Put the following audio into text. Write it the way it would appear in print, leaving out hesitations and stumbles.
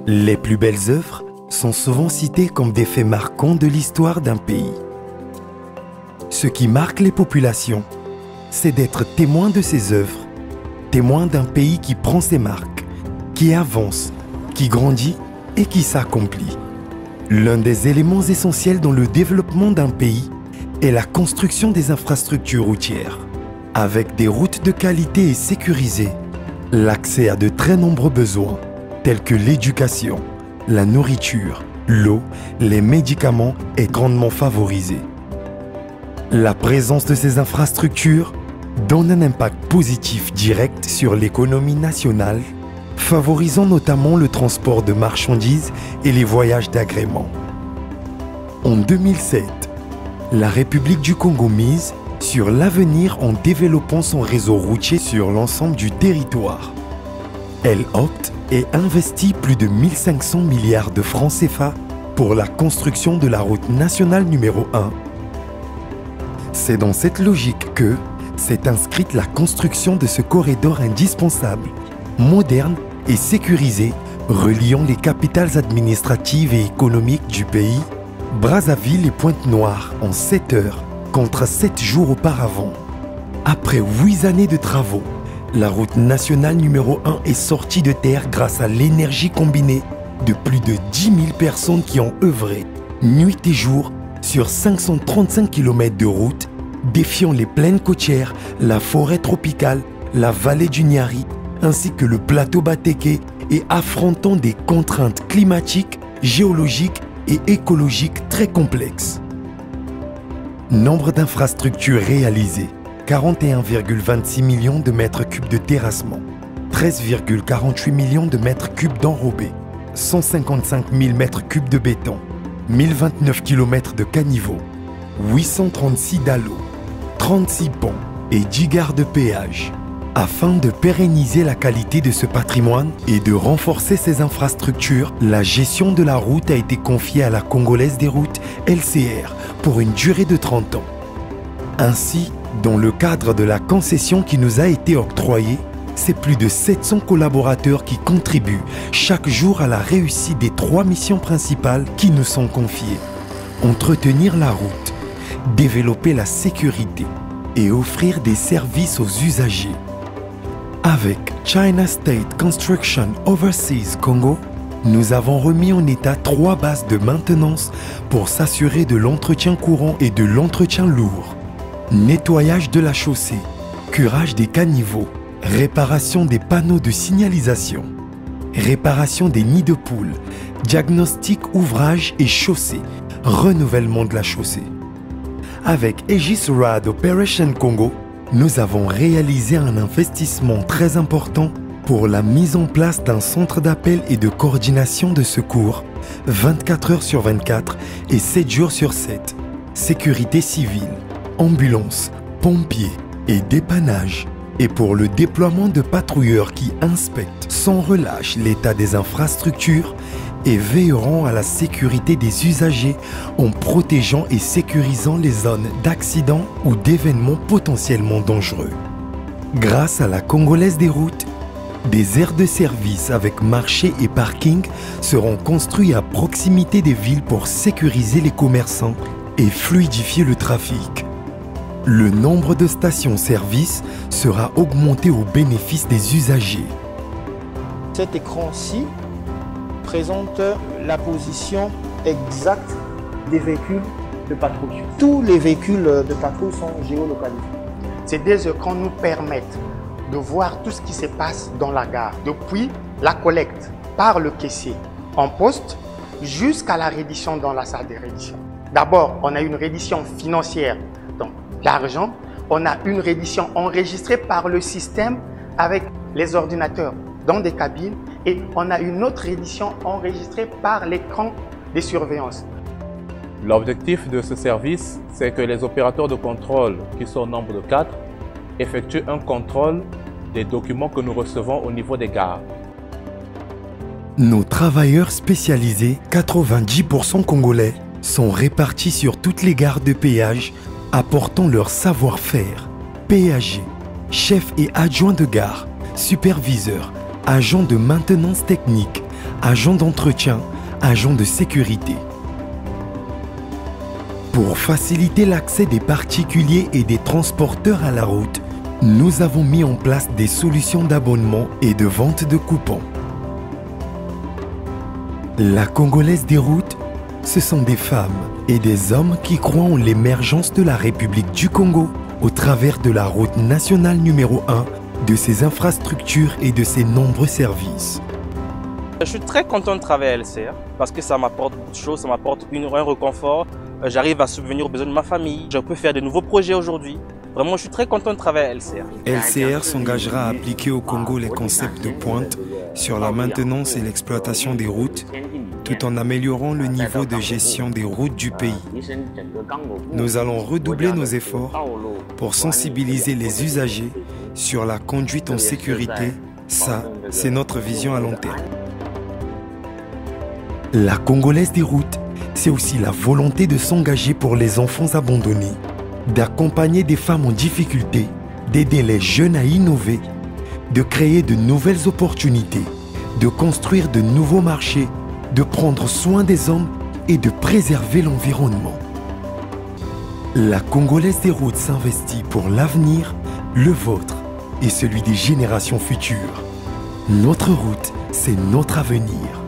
Les plus belles œuvres sont souvent citées comme des faits marquants de l'histoire d'un pays. Ce qui marque les populations, c'est d'être témoin de ces œuvres, témoin d'un pays qui prend ses marques, qui avance, qui grandit et qui s'accomplit. L'un des éléments essentiels dans le développement d'un pays est la construction des infrastructures routières. Avec des routes de qualité et sécurisées, l'accès à de très nombreux besoins, tels que l'éducation, la nourriture, l'eau, les médicaments est grandement favorisé. La présence de ces infrastructures donne un impact positif direct sur l'économie nationale, favorisant notamment le transport de marchandises et les voyages d'agrément. En 2007, la République du Congo mise sur l'avenir en développant son réseau routier sur l'ensemble du territoire. Elle opte et investit plus de 1500 milliards de francs CFA pour la construction de la route nationale numéro 1. C'est dans cette logique que s'est inscrite la construction de ce corridor indispensable, moderne et sécurisé, reliant les capitales administratives et économiques du pays, Brazzaville et Pointe-Noire, en 7 heures, contre 7 jours auparavant. Après 8 années de travaux, la route nationale numéro 1 est sortie de terre grâce à l'énergie combinée de plus de 10 000 personnes qui ont œuvré, nuit et jour, sur 535 km de route, défiant les plaines côtières, la forêt tropicale, la vallée du Niari, ainsi que le plateau Batéké et affrontant des contraintes climatiques, géologiques et écologiques très complexes. Nombre d'infrastructures réalisées, 41,26 millions de mètres cubes de terrassement, 13,48 millions de mètres cubes d'enrobés, 155 000 mètres cubes de béton, 1029 km de caniveaux, 836 dallos, 36 ponts et 10 gares de péage. Afin de pérenniser la qualité de ce patrimoine et de renforcer ces infrastructures, la gestion de la route a été confiée à la Congolaise des routes, LCR, pour une durée de 30 ans. Ainsi, dans le cadre de la concession qui nous a été octroyée, c'est plus de 700 collaborateurs qui contribuent chaque jour à la réussite des 3 missions principales qui nous sont confiées. Entretenir la route, développer la sécurité et offrir des services aux usagers. Avec China State Construction Overseas Congo, nous avons remis en état 3 bases de maintenance pour s'assurer de l'entretien courant et de l'entretien lourd. Nettoyage de la chaussée, curage des caniveaux, réparation des panneaux de signalisation, réparation des nids de poules, diagnostic ouvrage et chaussée, renouvellement de la chaussée. Avec Aegis Rad Operation Congo, nous avons réalisé un investissement très important pour la mise en place d'un centre d'appel et de coordination de secours 24 heures sur 24 et 7 jours sur 7. Sécurité civile, ambulance, pompiers et dépannage. Et pour le déploiement de patrouilleurs qui inspectent sans relâche l'état des infrastructures et veilleront à la sécurité des usagers en protégeant et sécurisant les zones d'accidents ou d'événements potentiellement dangereux. Grâce à la Congolaise des routes, des aires de service avec marché et parking seront construits à proximité des villes pour sécuriser les commerçants et fluidifier le trafic. Le nombre de stations-service sera augmenté au bénéfice des usagers. Cet écran-ci présente la position exacte des véhicules de patrouille. Tous les véhicules de patrouille sont géolocalisés. Ces 2 écrans nous permettent de voir tout ce qui se passe dans la gare, depuis la collecte par le caissier en poste jusqu'à la reddition dans la salle de reddition. D'abord, on a une reddition financière, donc l'argent. On a une reddition enregistrée par le système avec les ordinateurs dans des cabines et on a une autre reddition enregistrée par l'écran de surveillance. L'objectif de ce service, c'est que les opérateurs de contrôle, qui sont au nombre de 4, effectuent un contrôle des documents que nous recevons au niveau des gares. Nos travailleurs spécialisés, 90% congolais, sont répartis sur toutes les gares de péage, apportant leur savoir-faire. Péagers, chefs et adjoints de gare, superviseurs, agents de maintenance technique, agents d'entretien, agents de sécurité. Pour faciliter l'accès des particuliers et des transporteurs à la route, nous avons mis en place des solutions d'abonnement et de vente de coupons. La Congolaise des routes, ce sont des femmes et des hommes qui croient en l'émergence de la République du Congo au travers de la route nationale numéro 1, de ses infrastructures et de ses nombreux services. Je suis très content de travailler à LCR parce que ça m'apporte beaucoup de choses, ça m'apporte un reconfort. J'arrive à subvenir aux besoins de ma famille, je peux faire de nouveaux projets aujourd'hui. Vraiment, je suis très content de travailler à LCR. LCR s'engagera à appliquer au Congo les concepts de pointe sur la maintenance et l'exploitation des routes, tout en améliorant le niveau de gestion des routes du pays. Nous allons redoubler nos efforts pour sensibiliser les usagers sur la conduite en sécurité. Ça, c'est notre vision à long terme. La Congolaise des routes, c'est aussi la volonté de s'engager pour les enfants abandonnés, d'accompagner des femmes en difficulté, d'aider les jeunes à innover, de créer de nouvelles opportunités, de construire de nouveaux marchés, de prendre soin des hommes et de préserver l'environnement. La Congolaise des routes s'investit pour l'avenir, le vôtre et celui des générations futures. Notre route, c'est notre avenir.